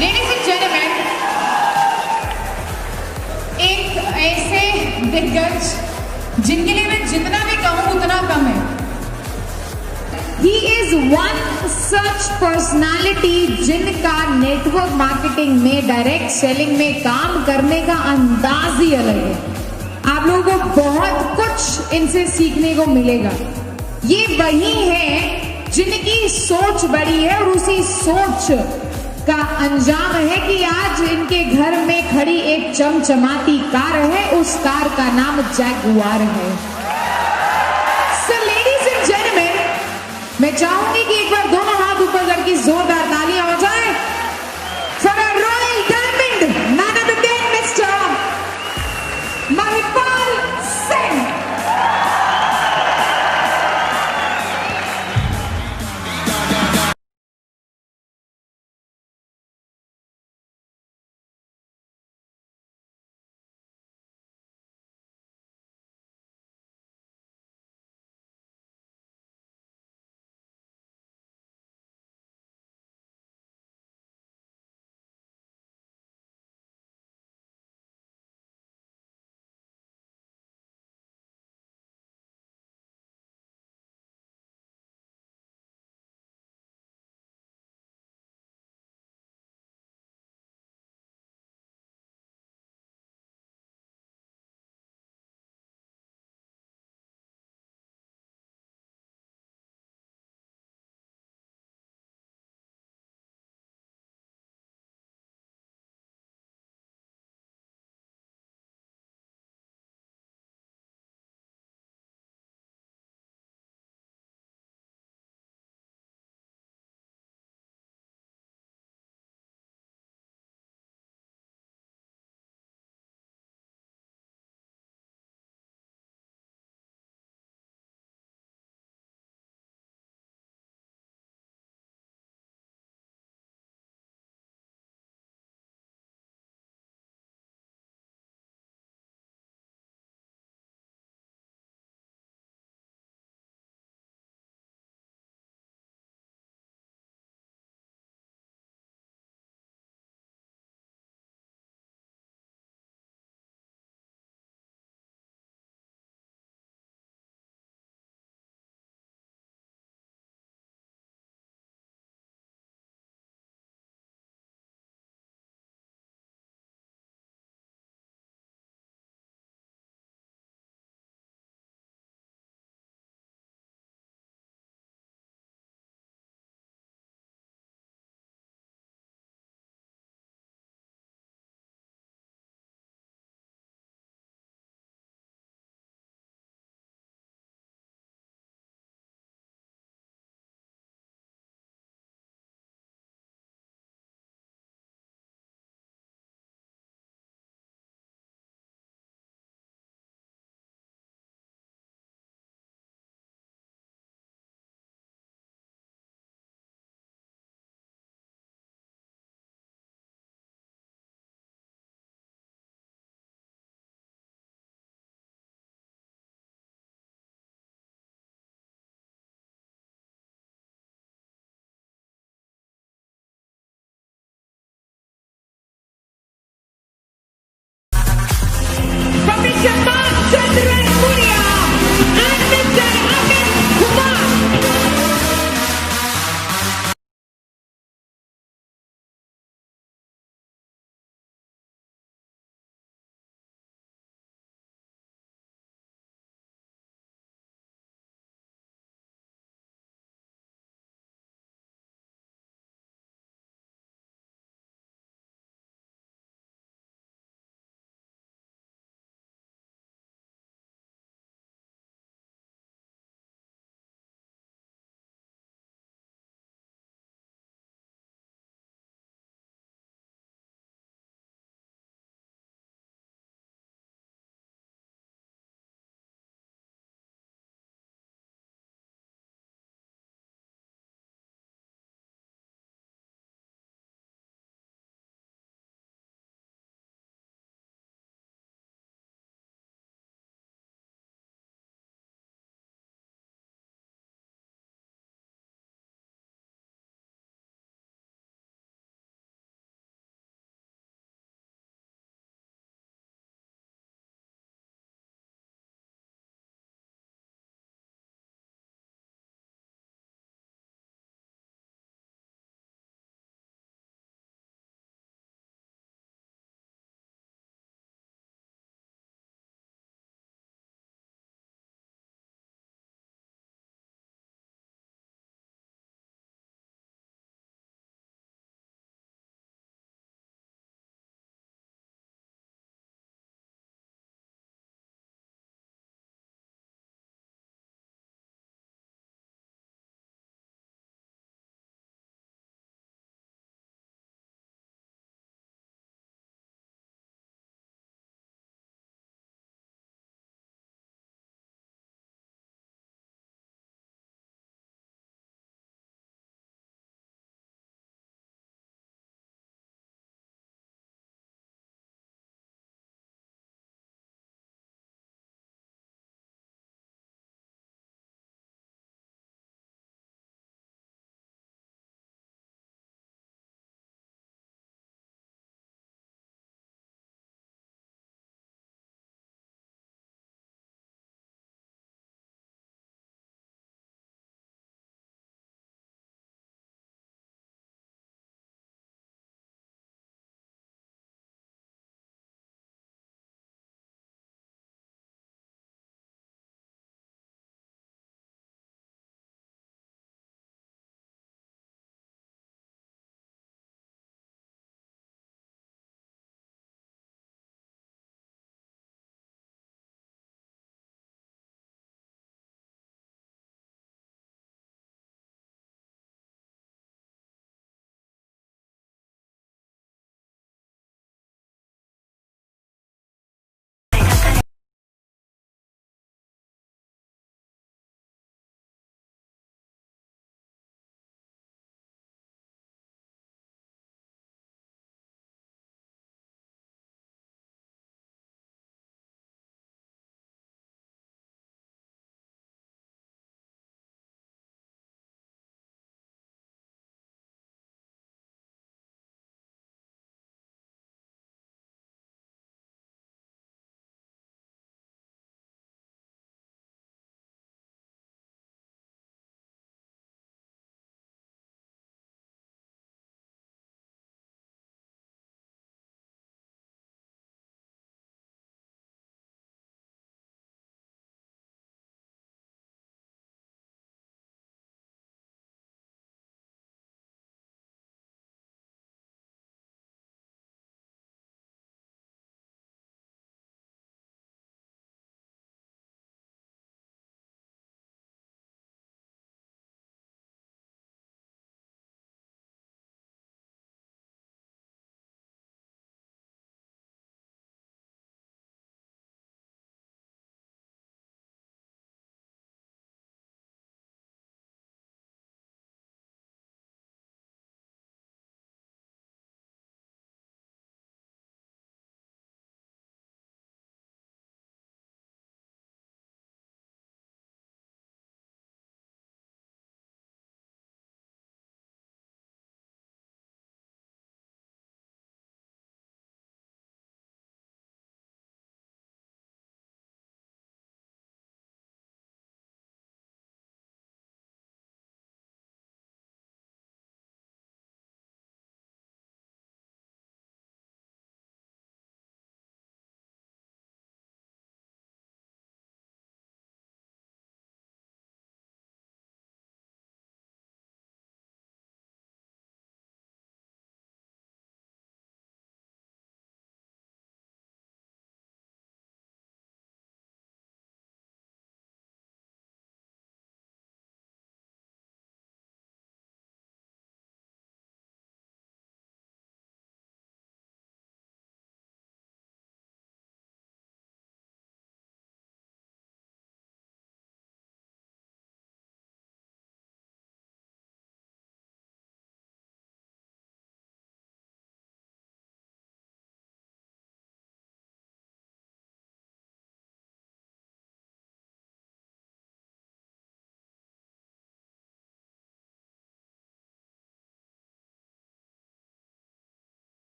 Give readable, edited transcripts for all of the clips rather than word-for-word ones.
Ladies and gentleman, एक ऐसे दिग्गज जिनके लिए मैं जितना भी कहूं उतना कम है। He is one such personality जिनका नेटवर्क मार्केटिंग में, डायरेक्ट सेलिंग में काम करने का अंदाज ही अलग है। आप लोगों को बहुत कुछ इनसे सीखने को मिलेगा। ये वही है जिनकी सोच बड़ी है और उसी सोच का अंजाम है कि आज इनके घर में खड़ी एक चमचमाती कार है, उस कार का नाम जैगुआर है। So ladies and gentlemen, मैं चाहूंगी कि एक बार दोनों हाथ ऊपर करके जोरदार तालियां हो जाए for a royal diamond man of the day mister Mahipal Singh.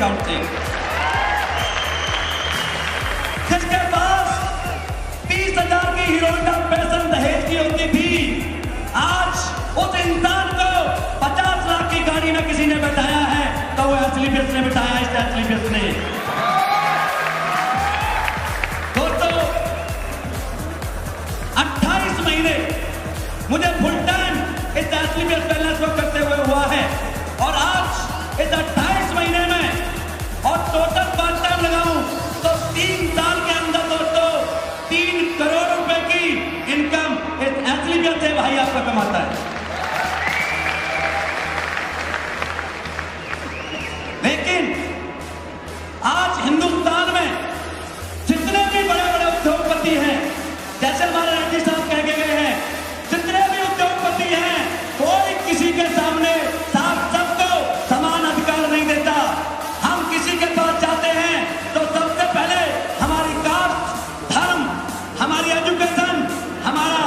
Account से। जिसके पास 30,000 की हीरो होंडा पैशन दहेज की होती थी, आज उस इंसान को 50 लाख की गाड़ी में किसी ने बैठाया है, तो वो एसलीपीएस ने बैठाया, इस एसलीपीएस ने। दोस्तों 28 महीने मुझे फुल टाइम इस एसलीपीएस बैलेंस को करते हुए हुआ है, और आज इस 28 महीने में और टोटल पार्ट टाइम लगाऊं तो 3 साल के अंदर दोस्तों 3 करोड़ रुपए की इनकम इस एसलीपीएस से भाई आपका कमाता है। लेकिन आज हिंदुस्तान में जितने भी बड़े बड़े उद्योगपति हैं, जैसे हमारे रेड्डी साहब कह के गए हैं, जितने भी उद्योगपति हैं, कोई किसी के सामने सबको समान अधिकार नहीं देता। हम किसी के पास जाते हैं तो सबसे पहले हमारी कास्ट, धर्म, हमारी एजुकेशन, हमारा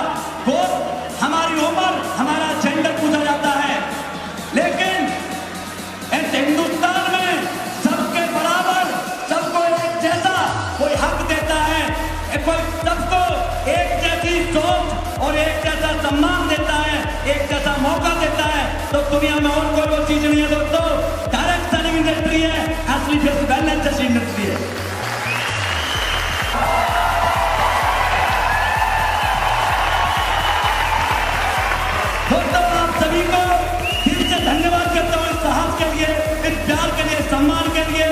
गोत्र, हमारी उम्र, हमारा जेंडर पूछा जाता है। लेकिन इस हिंदुस्तान में सबके बराबर, सबको एक जैसा कोई हक देता है, कोई सबको एक जैसी सोच और एक जैसा सम्मान देता है, एक जैसा मौका देता है। तो दुनिया में और कोई वो चीज नहीं है दोस्तों, डायरेक्ट सेलिंग इंडस्ट्री है, एसलीपीएस बैलेंस जैसी इंडस्ट्री है। दोस्तों आप सभी को दिल से धन्यवाद करता हूं इस साहस के लिए, इस प्यार के लिए, सम्मान के लिए।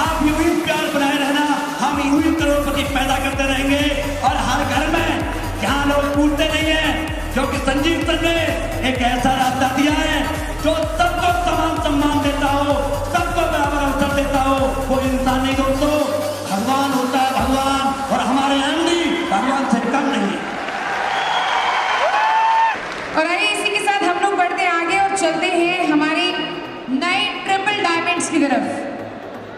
आप यूं ही प्यार बनाए रहना, हम यूं ही करोड़पति पैदा करते रहेंगे, और हर घर में जहां लोग पूछते नहीं है, क्योंकि संजीव सर ने एक ऐसा रास्ता दिया है जो सबको समान सम्मान देता हो, सबको बराबर अवसर देता हो। वो इंसान नहीं दोस्तों, भगवान होता है, भगवान, और हमारे एमडी भगवान से कम नहीं। और आइए इसी के साथ हम लोग बढ़ते आगे और चलते हैं हमारे नए ट्रिपल डायमंड्स की तरफ।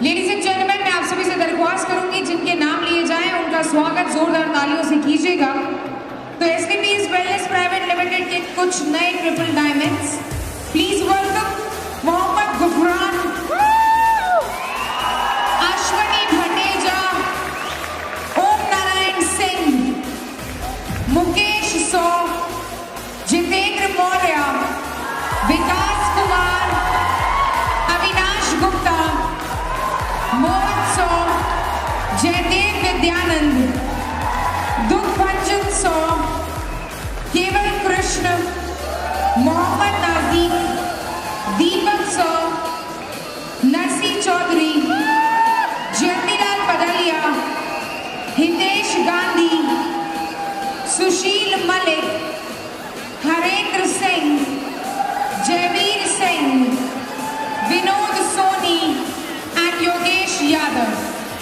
लेडीज एंड जेंटलमैन, मैं आप सभी से दरख्वास्त करूंगी जिनके नाम लिए जाएं उनका स्वागत जोरदार तालियों से कीजिएगा। तो एसलीपीएस वेलनेस प्राइवेट लिमिटेड के कुछ नए triple diamonds, please welcome Mohammad Gufran, Ashwani Bhateja, Om Narayan Singh, Mukesh Sau, Jitendra Maurya, विकास कुमार, अविनाश गुप्ता, मोहन सौ, जयदेव विद्यानंद, दुखभंजन सौ, केवल कृष्ण, मोहम्मद नाजीक, दीपक सौ, नरसी चौधरी, ज्योतिलाल पडलिया, हितेश गांधी, सुशील मलिक, हरेंद्र सिंह, जयवीर सिंह, विनोद सोनी एंड योगेश यादव।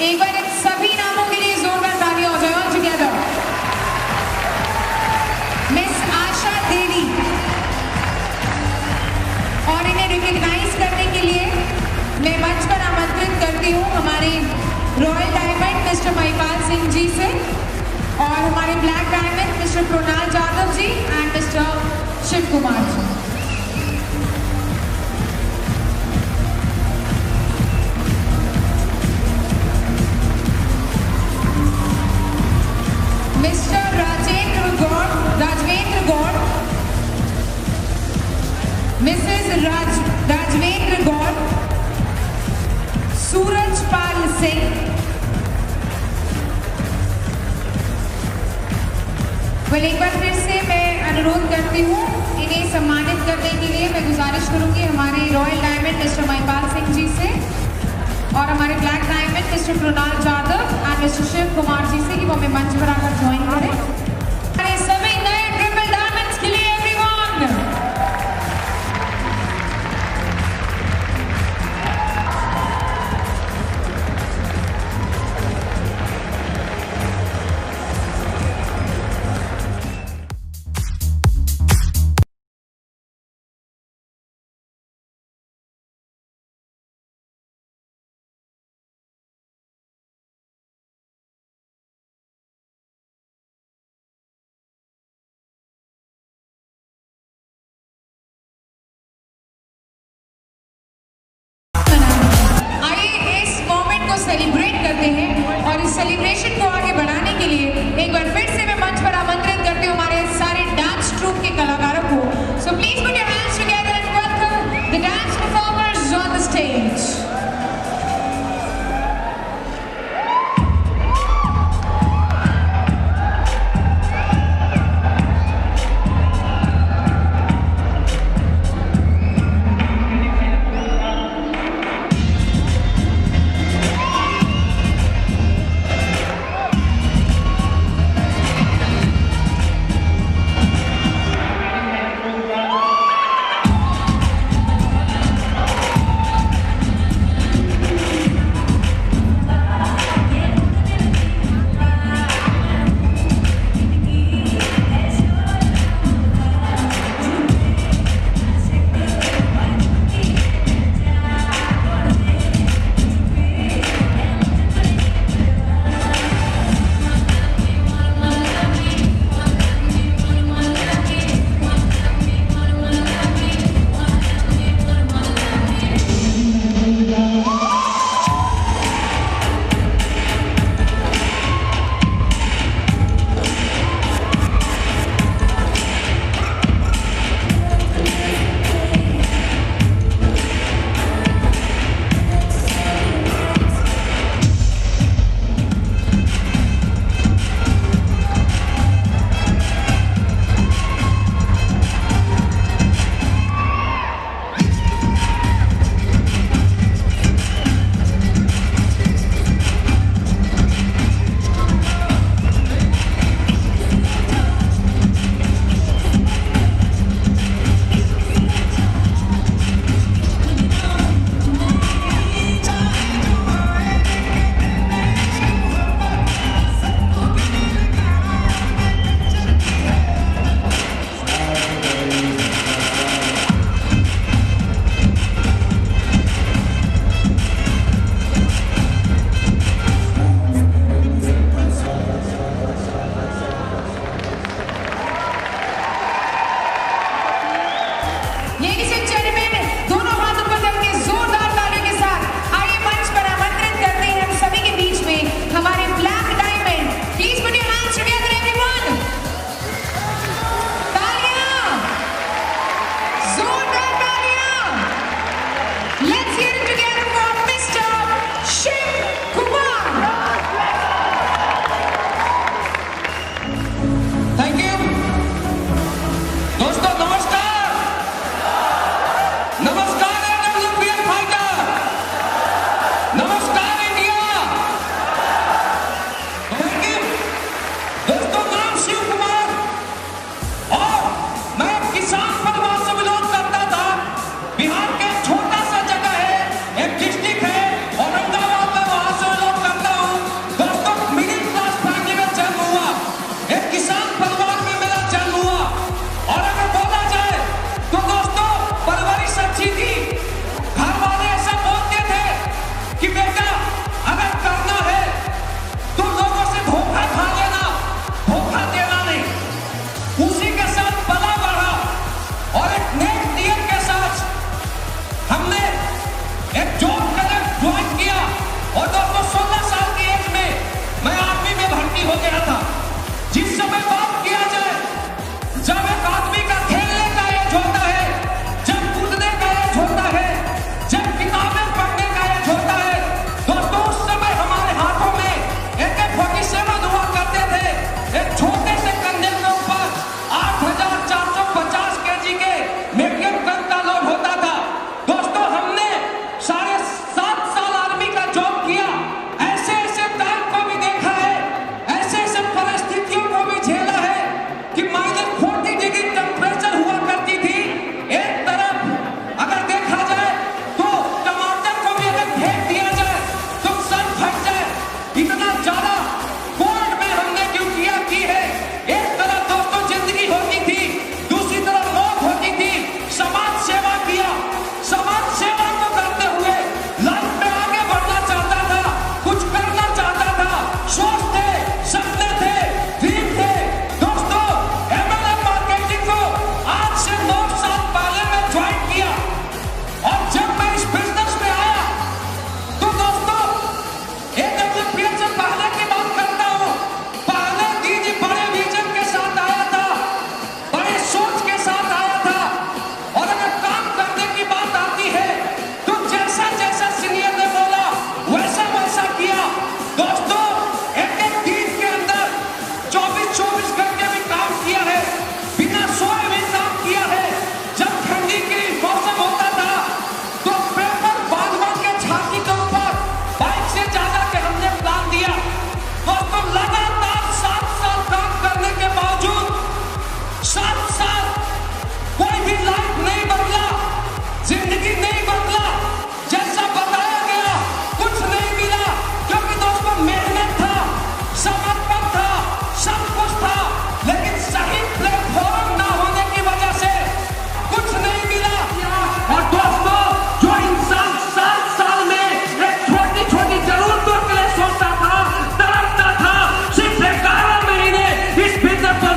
एक बार इन सभी नामों के लिए जोरदार तालियां हो जाए all together. Miss Asha Devi, और इन्हें रिकॉग्नाइज करने के लिए मैं मंच पर आमंत्रित करती हूँ हमारे royal diamond Mr Mahipal Singh ji से, और हमारे black diamond mister Krunal Jadhav ji and Mr Shiv Kumar ji. Mr Rajvendra Gaur, Mrs Rajvendra Gaur, Suraj Pal Singh, एक बार फिर से मैं अनुरोध करती हूँ इन्हें सम्मानित करने के लिए मैं गुजारिश करूंगी हमारे royal diamond Mr Mahipal Singh ji से और हमारे black diamond mister Krunal Jadhav and Mr Shiv Kumar ji से कि वो हमें मंच पर आकर ज्वाइन करें।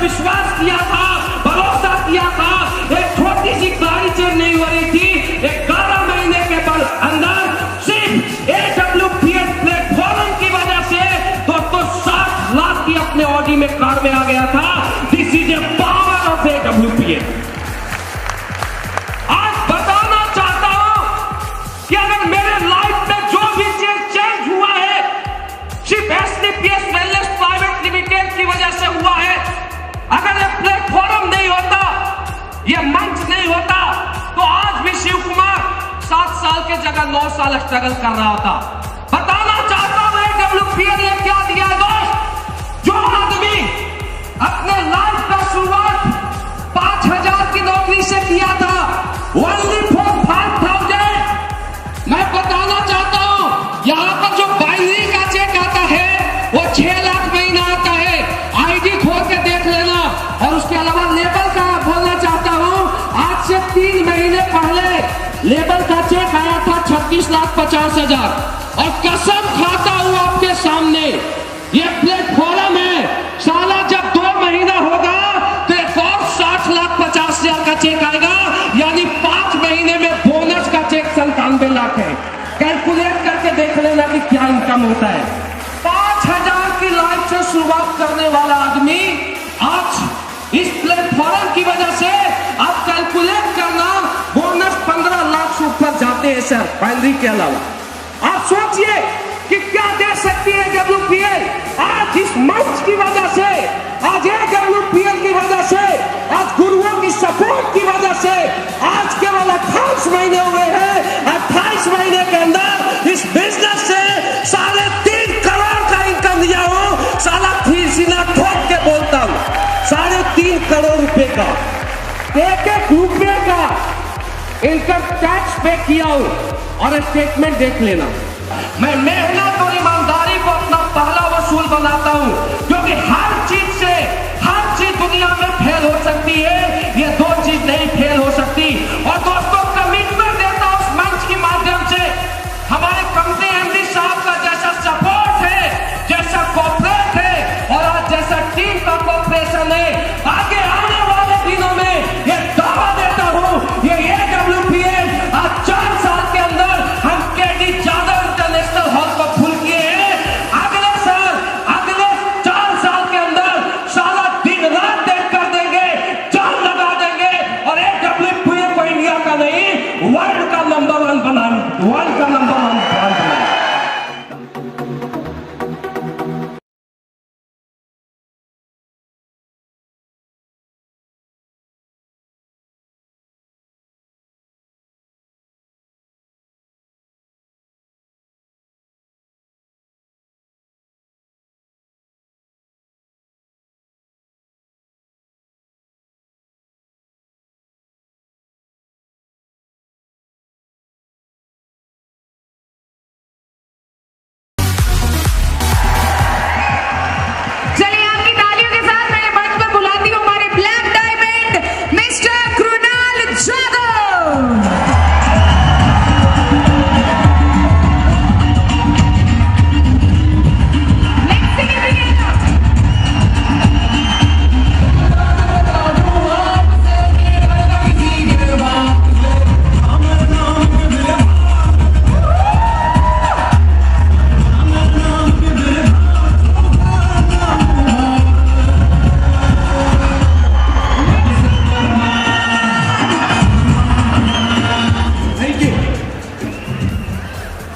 विश्वास किया था, भरोसा किया था, एक छोटी सी गाड़ी चेंज नहीं हो रही थी, 11 महीने के अंदर सिर्फ AWPL प्लेटफॉर्म की वजह से दोस्तों 60 लाख की अपने ऑडी में कार में आ गया था। This is a power of AWPL। आज बताना चाहता हूं कि अगर मेरे लाइफ में जो भी चेंज हुआ है सिर्फ SDPS वेलनेस प्राइवेट लिमिटेड की वजह से हुआ है। अगर ये प्लेटफॉर्म नहीं होता, ये मंच नहीं होता, तो आज भी शिव कुमार 7 साल के जगह 9 साल स्ट्रगल कर रहा था। बताना चाहता हूं AWPL ने क्या दिया दोस्त। जो आदमी अपने लाइफ का शुरुआत 5,000 की नौकरी से किया था, ओनली फॉर 5,000, मैं बताना चाहता हूं यहां पर जो बाइनरी का चेक आता है वो 6 लाख महीना आता है। आईडी खोल के देख लेना। और उसके अलावा लेबर का बोलना चाहता हूं, आज से 3 महीने पहले लेबर का चेक आया था 36,50,000। और कसम खाता हूं आपके सामने, ये प्लेटफॉर्म है, साला जब 2 महीना होगा तो एक और 60,50,000 का चेक आएगा, यानी 5 महीने में बोनस का चेक 97 लाख है। कैलकुलेट करके देख लेना कि क्या इनकम होता है। 5,000 की लाइफ से शुरुआत करने वाला आदमी आज इस प्लेटफॉर्म की वजह से आप कैलकुलेट करना, बोनस 15 लाख से ऊपर जाते हैं सर, बाइनरी के अलावा। आप सोचिए कि क्या दे सकती है AWPL आज इस मंच की वजह से, आज AWPL की वजह से, आज गुरुओं की सपोर्ट की वजह से। आज केवल 28 महीने हुए हैं, 28 महीने के अंदर इस बिजनेस से 3.5 करोड़ का इनकम दिया हूं। साला सीना ठोक के बोलता हूं, 3.5 करोड़ रुपए का, एक रुपए का इनकम टैक्स पे किया हूं। और स्टेटमेंट देख लेना। मैं मेहनत और ईमानदारी को अपना पहला वसूल बनाता हूं, क्योंकि हर चीज दुनिया में फेल हो सकती है, ये 2 चीज नहीं फेल हो सकती। और दोस्तों कमिटमेंट देता हूं उस मंच के माध्यम से, हमारे कंपनी MD साहब का जैसा सपोर्ट है, जैसा कोऑपरेट है और आज जैसा टीम का कोऑपरेशन है, आगे आने वाले दिनों में ये दावा देता हूं, ये AWPL आज 4 साल के अंदर हम KD जादव इंटरनेशनल हॉल को फुल किए हैं। अगले साल, अगले 4 साल के अंदर साला दिन रात देख कर देंगे, जान लगा देंगे और AWPL को इंडिया का नहीं वर्ल्ड का नंबर 1 बनाएंगे, वर्ल्ड का नंबर 1 बनाएंगे। चलिए आपकी तालियों के साथ मैं मंच पर बुलाती हूँ हमारे black diamond mister Krunal Jadhav.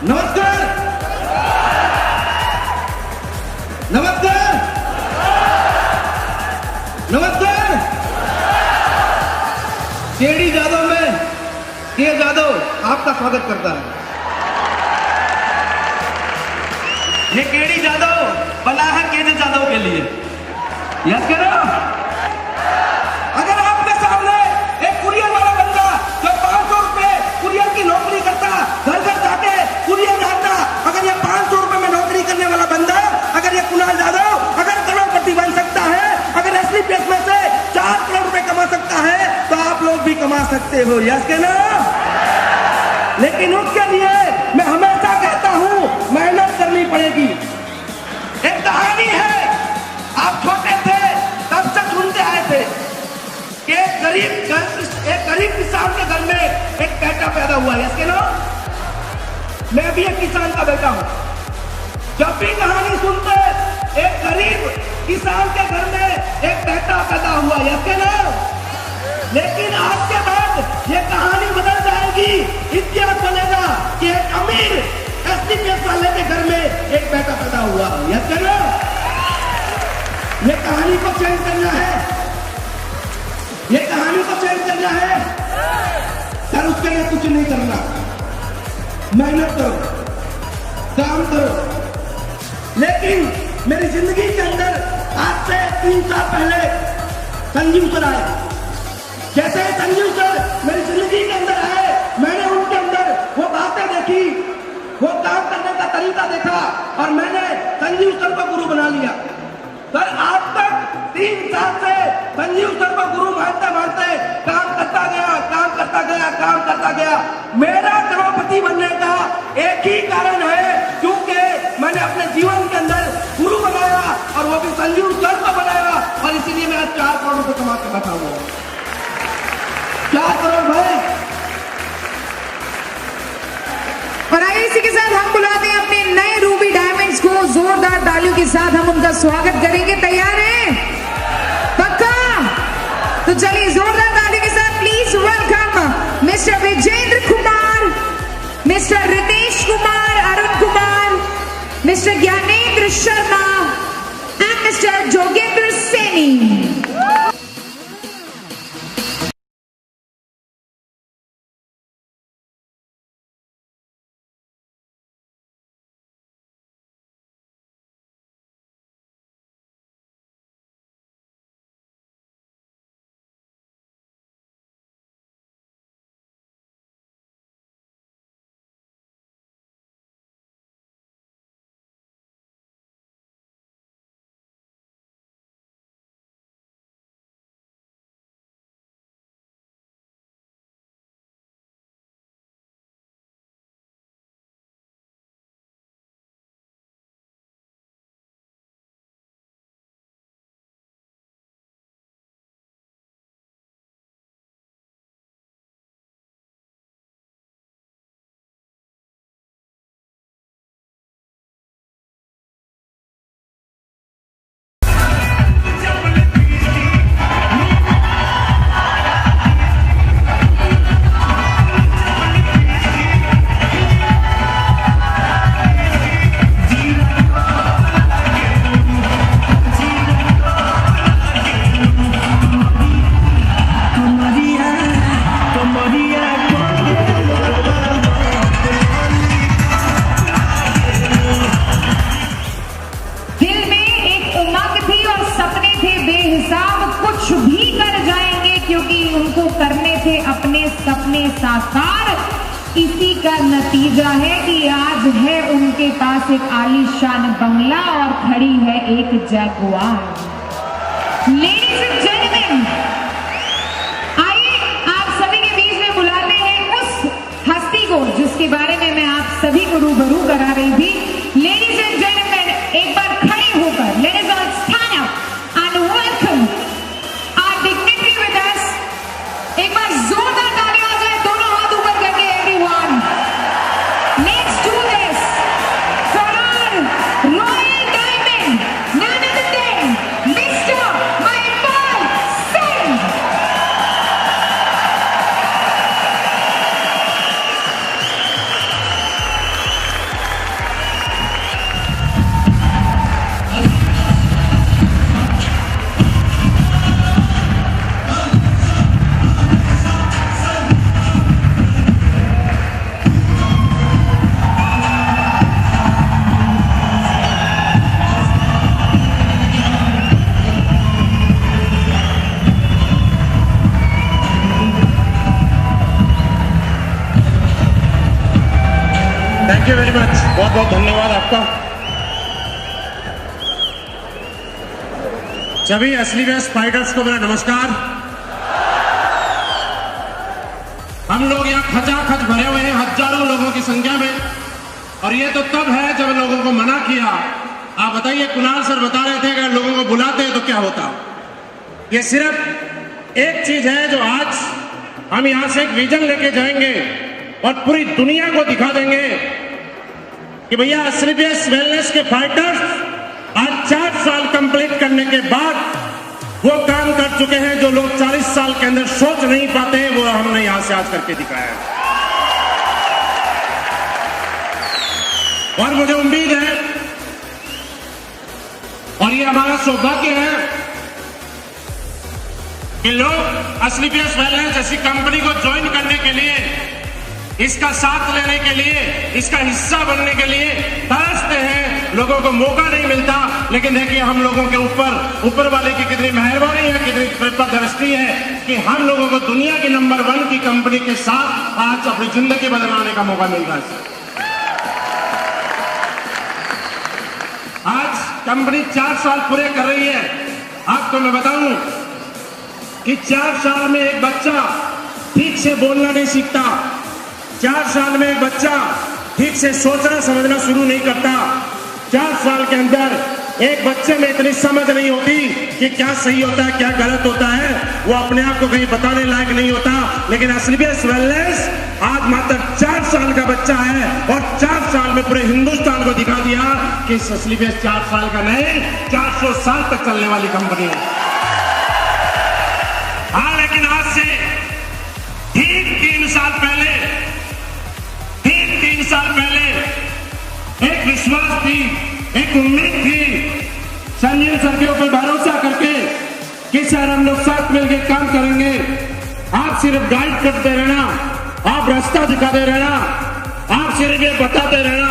नमस्कार, नमस्कार, नमस्कार। KD जादव में के जादव आपका स्वागत करता है। ये KD जादव बना है KJ जादव के लिए। यस करो। अगर आपके सामने एक कुरियर वाला बंदा जो 500 रुपए कुरियर की नौकरी करता, घर घर जाके कुरियर जाता, अगर ये 500 रुपए में नौकरी करने वाला बंदा, अगर ये कुणाल जादव अगर करोड़पति बन सकता है, अगर SDPS में से 4 करोड़ रुपए कमा सकता है, तो आप लोग भी कमा सकते हो। यस के ना? लेकिन उसके लिए मैं हमेशा कहता हूं मेहनत करनी पड़ेगी। एक कहानी है, आप छोटे थे तब से सुनते गरीब किसान के घर में एक बेटा पैदा हुआ है। इसके नो मैं भी एक किसान का बेटा हूं। जब भी कहानी सुनते एक गरीब किसान के घर में एक बेटा पैदा हुआ है, इसके नो। लेकिन आज के बाद ये कहानी बदल जाएगी। इतिहास बनेगा कि एक अमीर एसडीपीएस वाले के घर में एक बेटा पैदा हुआ है, इसके नो। ये कहानी को चेंज करना है, ये कहानी को चेंज करना है। सर उसके लिए कुछ नहीं करना, मेहनत करो, काम करो। लेकिन मेरी जिंदगी के अंदर आज से 3 साल पहले संजीव सर आए। जैसे संजीव सर मेरी जिंदगी के अंदर आए, मैंने उनके अंदर वो बातें देखी, वो काम करने का तरीका देखा और मैंने संजीव सर को गुरु बना लिया। सर आज तक 3 साल से संजीव सर को गुरु मानते मानते काम करता गया। मेरा करोड़पति बनने का एक ही कारण है, क्योंकि मैंने अपने जीवन के अंदर गुरु बनाया और वो भी संजीव सर को बनाया, और इसीलिए मैं 4 करोड़ रुपए कमा के बैठा हुआ हूं। 4 करोड़ भाई। और आइए इसी के साथ हम बुलाते हैं अपने नए रूबी डायमंड्स को। जोरदार तालियों के साथ हम उनका स्वागत करेंगे। तैयार हैं? पक्का? तो चलिए जोरदार तालियों के साथ please welcome mister Vijendra Kumar, mister Ritesh Kumar, Arun Kumar, mister Gyanendra Sharma and mister Jogendra Saini. साकार। इसी का नतीजा है कि आज है उनके पास एक आलीशान बंगला और खड़ी है एक जगुआर। लेडीज एंड जेंटलमैन, आइए आप सभी के बीच में बुलाते हैं उस हस्ती को जिसके बारे में मैं आप सभी को रूबरू करा रही थी। लेडीज एंड जेंटलमैन, एक बार खड़े होकर let us all stand up and welcome our dignitary with us. एक बार जोरदार तालियां आ जाए, दोनों हाथ ऊपर करके everyone. Let's do this for our royal diamond, none other than Mr. Mahipal Singh। Thank you very much, बहुत बहुत धन्यवाद आपका। सभी असली बेस्ट फाइटर्स को मेरा नमस्कार। हम लोग यहाँ खचाखच भरे हुए हैं हजारों लोगों की संख्या में, और ये तो तब है जब लोगों को मना किया। आप बताइए, कुणाल सर बता रहे थे अगर लोगों को बुलाते हैं तो क्या होता। ये सिर्फ एक चीज है जो आज हम यहां से एक विजन लेके जाएंगे और पूरी दुनिया को दिखा देंगे कि भैया एसलीपीएस वेलनेस के फाइटर्स आज 4 साल कंप्लीट करने के बाद वो काम कर चुके हैं जो लोग 40 साल के अंदर सोच नहीं पाते हैं, वो हमने यहां से आज करके दिखाया है। और मुझे उम्मीद है और ये हमारा सौभाग्य है कि लोग एसलीपीएस वेलनेस जैसी कंपनी को ज्वाइन करने के लिए, इसका साथ लेने के लिए, इसका हिस्सा बनने के लिए तरसते हैं। लोगों को मौका नहीं मिलता, लेकिन देखिए हम लोगों के ऊपर वाले की कितनी मेहरबानी है, कितनी कृपा दृष्टि है कि हम लोगों को दुनिया की नंबर 1 की कंपनी के साथ आज अपनी जिंदगी बदलने का मौका मिल रहा है। आज कंपनी 4 साल पूरे कर रही है। आपको मैं बताऊं कि 4 साल में एक बच्चा ठीक से बोलना नहीं सीखता, 4 साल में एक बच्चा ठीक से सोचना समझना शुरू नहीं करता, 4 साल के अंदर एक बच्चे में इतनी समझ नहीं होती कि क्या सही होता है क्या गलत होता है, वो अपने आप को कहीं बताने लायक नहीं होता। लेकिन एसलीपीएस वेलनेस आज मात्र 4 साल का बच्चा है और 4 साल में पूरे हिंदुस्तान को दिखा दिया कि एसलीपीएस 4 साल का नहीं 400 साल तक चलने वाली कंपनी है। हाँ, लेकिन आज से ठीक 3 साल पहले एक विश्वास थी, एक उम्मीद थी, संजय सर के ऊपर भरोसा करके कि सर हम लोग साथ मिलकर काम करेंगे, आप सिर्फ गाइड करते रहना, आप रास्ता दिखाते रहना, आप सिर्फ ये बताते रहना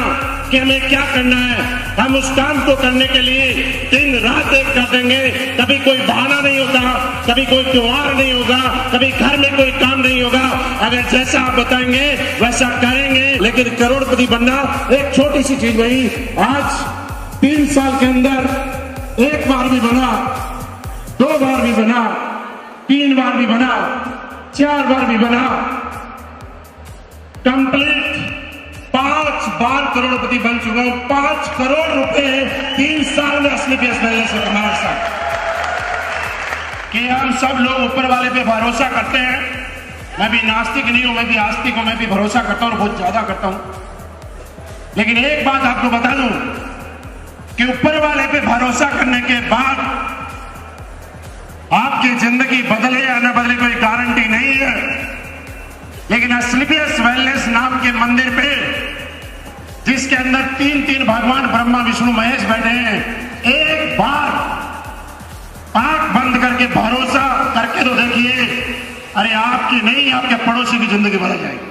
कि हमें क्या करना है, हम उस काम को करने के लिए दिन रात एक कर देंगे। कभी कोई बहाना नहीं होता, कभी कोई त्योहार नहीं होगा, कभी घर में कोई काम नहीं होगा, अगर जैसा आप बताएंगे वैसा करेंगे। लेकिन करोड़पति बनना एक छोटी सी चीज नहीं, आज 3 साल के अंदर 1 बार भी बना, 2 बार भी बना, 3 बार भी बना, 4 बार भी बना, कंप्लीट 5 बार करोड़पति बन चुका हूं। 5 करोड़ रुपए 3 साल में एसलीपीएस वेलनेस से कमाया सर। कि हम सब लोग ऊपर वाले पे भरोसा करते हैं, मैं भी नास्तिक नहीं हूं, मैं भी आस्तिक हूं, मैं भी भरोसा करता हूं और बहुत ज्यादा करता हूं। लेकिन एक बात आपको बता दूं कि ऊपर वाले पे भरोसा करने के बाद आपकी जिंदगी बदले या न बदले कोई गारंटी नहीं है। लेकिन एसलीपीएस वेलनेस नाम के मंदिर पे जिसके अंदर 3 भगवान ब्रह्मा विष्णु महेश बैठे हैं, एक बार आंख बंद करके भरोसा करके तो देखिए, अरे आपकी नहीं आपके पड़ोसी की जिंदगी बदल जाएगी।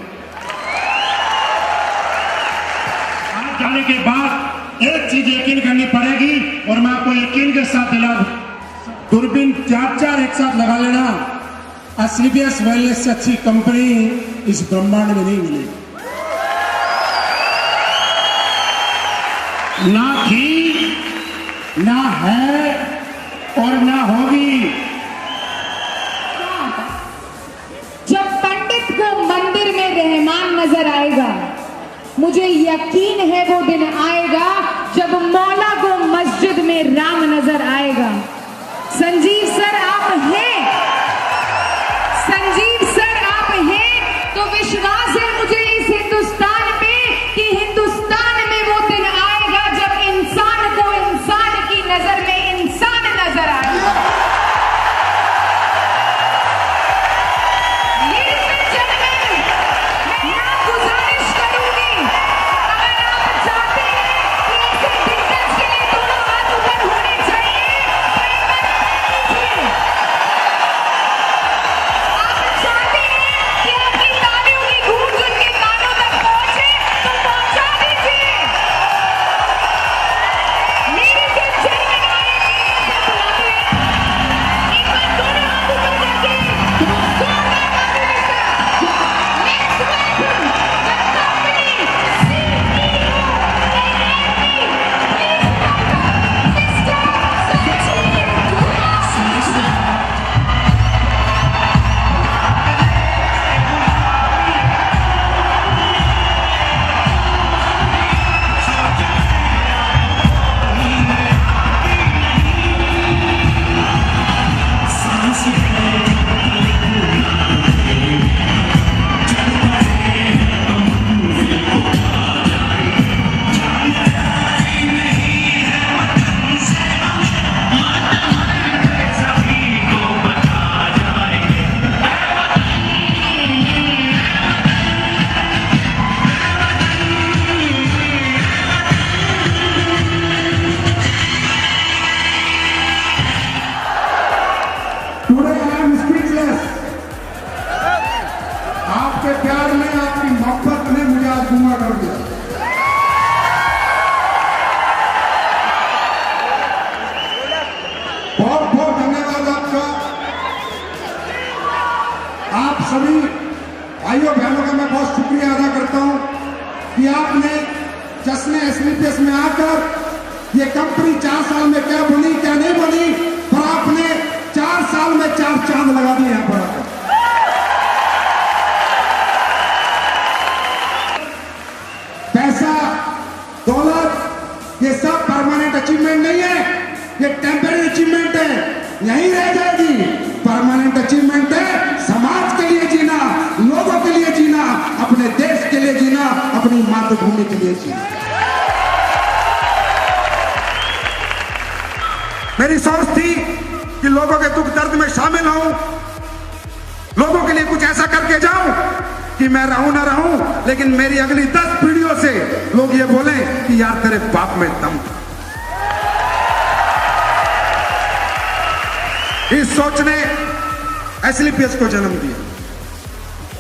आज जाने के बाद एक चीज यकीन करनी पड़ेगी और मैं आपको यकीन के साथ दिला दूं, दूरबीन 4 एक साथ लगा लेना, एसलीपीएस वेलनेस से अच्छी कंपनी इस ब्रह्मांड में नहीं मिलेगी। ना थी, ना है और ना होगी। जब पंडित को मंदिर में रहमान नजर आएगा, मुझे यकीन है वो दिन आएगा जब मौला को मस्जिद में राम नजर आएगा। संजीव सर आप हैं, संजीव सर आप हैं, तो विश्वास है मुझे इस हिंदुस्तान पे कि हिंदुस्तान में वो दिन आएगा जब इंसान को इंसान की नजर में इंसान नजर आएगा। Ladies and gentlemen, मैं आपको गुजारिश करूंगी, अगर आप चाहते हैं कि ऐसे दिग्गज के लिए दोनों हाथ ऊपर होने चाहिए, तो एक बार कीजिए। आप चाहते हैं कि आपकी तालियों की गूंज उनके कानों तक पहुंचे, तो पहुंचा दीजिए। Ladies and gentlemen, आइए बुलाते हैं, एक बार दोनों हाथ ऊपर करके जोरदार तालियों के साथ let's welcome the company CEO and MD, please welcome Mr. Sanjeev Kumar। सांस है सभी भाइयों बहनों का मैं बहुत शुक्रिया अदा करता हूं कि आपने जश्न एसलीपीएस में आकर ये कंपनी 4 साल में क्या बनी क्या नहीं बनी, पर आपने 4 साल में 4 चांद लगा दिए यहां पर आकर। पैसा दौलत ये सब परमानेंट अचीवमेंट नहीं है, ये टेम्पररी अचीवमेंट है, यहीं रह जाएगी। परमानेंट अचीवमेंट है समाज के लिए जीना, लोगों के लिए जीना, अपने देश के लिए जीना, अपनी मातृभूमि के लिए जीना। मेरी सोच थी कि लोगों के दुख दर्द में शामिल हूं, लोगों के लिए कुछ ऐसा करके जाऊं कि मैं रहूं ना रहूं, लेकिन मेरी अगली 10 पीढ़ियों से लोग ये बोले कि यार तेरे बाप में दम था। इस सोच ने एसलीपीएस को जन्म दिया।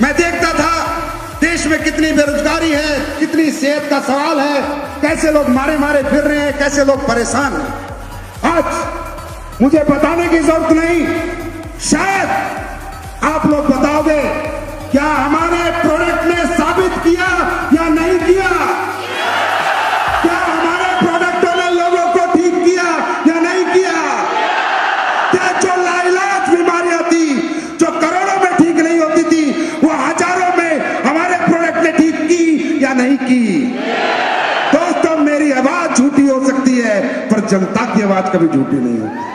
मैं देखता था देश में कितनी बेरोजगारी है, कितनी सेहत का सवाल है, कैसे लोग मारे मारे फिर रहे हैं, कैसे लोग परेशान हैं। आज मुझे बताने की जरूरत नहीं, शायद आप लोग बताओगे क्या हमारे प्रोडक्ट ने साबित किया या नहीं किया? क्या हमारे प्रोडक्टों ने लोगों को ठीक किया या नहीं किया? क्या जो लाइलाज बीमारियां थी, जो करोड़ों में ठीक नहीं होती थी, वो हजारों में हमारे प्रोडक्ट ने ठीक की या नहीं की? दोस्तों, मेरी आवाज झूठी हो सकती है, पर जनता की आवाज कभी झूठी नहीं होती।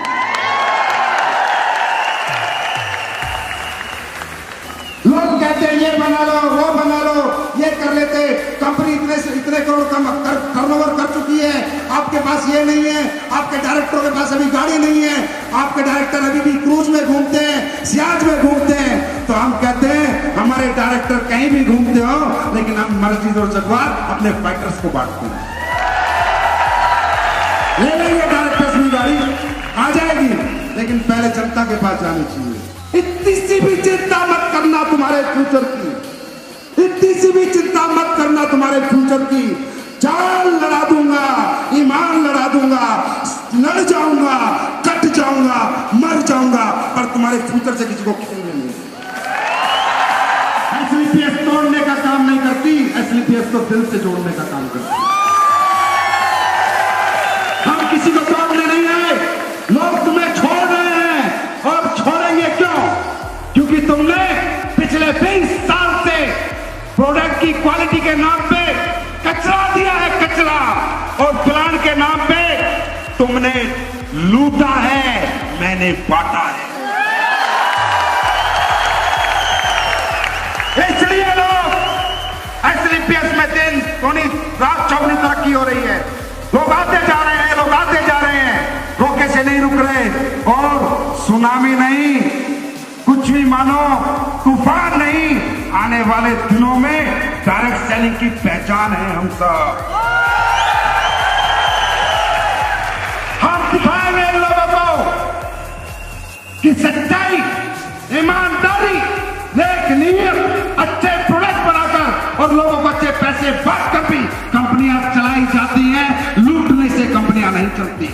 लोग कहते हैं ये बना लो, वो बना लो, ये कर लेते, कंपनी इतने करोड़ का टर्नओवर कर चुकी है, आपके पास ये नहीं है, आपके डायरेक्टरों के पास अभी गाड़ी नहीं है, आपके डायरेक्टर अभी भी क्रूज में घूमते हैं, सियाज में घूमते हैं। तो हम कहते हैं हमारे डायरेक्टर कहीं भी घूमते हो, लेकिन हम मस्जिद और जगवार अपने फाइटर्स को बांटते हैं। ले लेंगे डायरेक्टर्स की गाड़ी आ जाएगी, लेकिन पहले जनता के पास जानी चाहिए। इतनी सी भी चिंता मत करना तुम्हारे फ्यूचर की, इतनी सी भी चिंता मत करना तुम्हारे फ्यूचर की। जान लड़ा दूंगा, ईमान लड़ा दूंगा, लड़ जाऊंगा, कट जाऊंगा, मर जाऊंगा, पर तुम्हारे फ्यूचर से किसी को खेलने नहीं। एसलीपीएस तोड़ने का काम नहीं करती, एसलीपीएस तो दिल से जोड़ने का काम करती। हम किसी को तोड़ने नहीं आए, लोग तुम्हें छोड़ रहे हैं और छोड़ेंगे क्यों? क्योंकि तुमने पिछले 20 साल से प्रोडक्ट की क्वालिटी के नाम पे कचरा दिया है, कचरा, और प्लांट के नाम पे तुमने लूटा है, मैंने बांटा है। इसलिए लोग एसलीपीएस में दिन दूनी रात चौगुनी तरक्की हो रही है, लोग आते जा रहे हैं, लोग आते जा रहे हैं, रोके से नहीं रुक रहे। और सुनामी नहीं, कुछ भी मानो, तूफान नहीं, आने वाले दिनों में डायरेक्ट सेलिंग की पहचान है हम सब। हम दिखाएंगे इन लोगों को कि सच्चाई, ईमानदारी, नेक अच्छे प्रोडक्ट बनाकर और लोगों को अच्छे पैसे बांटकर भी कंपनियां चलाई जाती हैं, लूटने से कंपनियां नहीं चलती।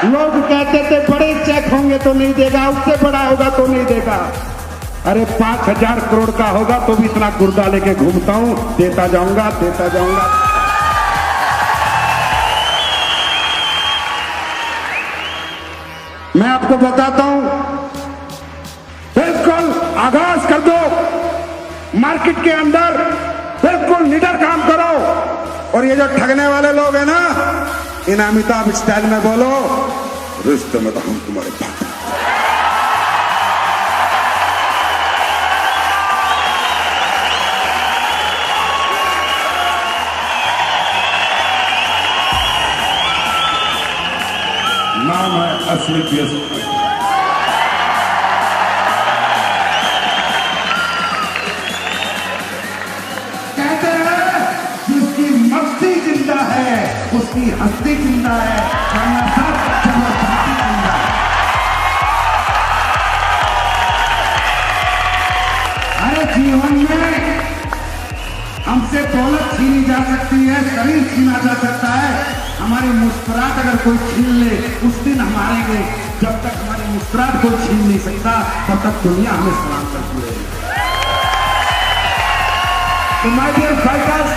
लोग कहते थे बड़े चेक होंगे तो नहीं देगा, उससे बड़ा होगा तो नहीं देगा। अरे 5,000 करोड़ का होगा तो भी इतना गुर्दा लेके घूमता हूं, देता जाऊंगा, देता जाऊंगा। मैं आपको बताता हूं, बिल्कुल आगाज कर दो, मार्केट के अंदर बिल्कुल निडर काम करो। और ये जो ठगने वाले लोग हैं ना, इन अमिताभ स्टाइल में बोलो, रिश्ते में तो हम तुम्हारे पास। नाम है एसलीपीएस। कहते हैं जिसकी मस्ती जिंदा है उसकी हस्ती जिंदा है, वरना सब जबरदस्ती जिंदा है। अरे जीवन में हमसे दौलत छीनी जा सकती है, शरीर छीना जा सकता है, हमारी मुस्कुराहट अगर कोई छीन ले उस दिन हम हारेंगे। जब तक हमारी मुस्कुराहट कोई छीन नहीं सकता तब तक दुनिया हमें सलाम करती रहेगी। तो माय डियर फाइटर्स,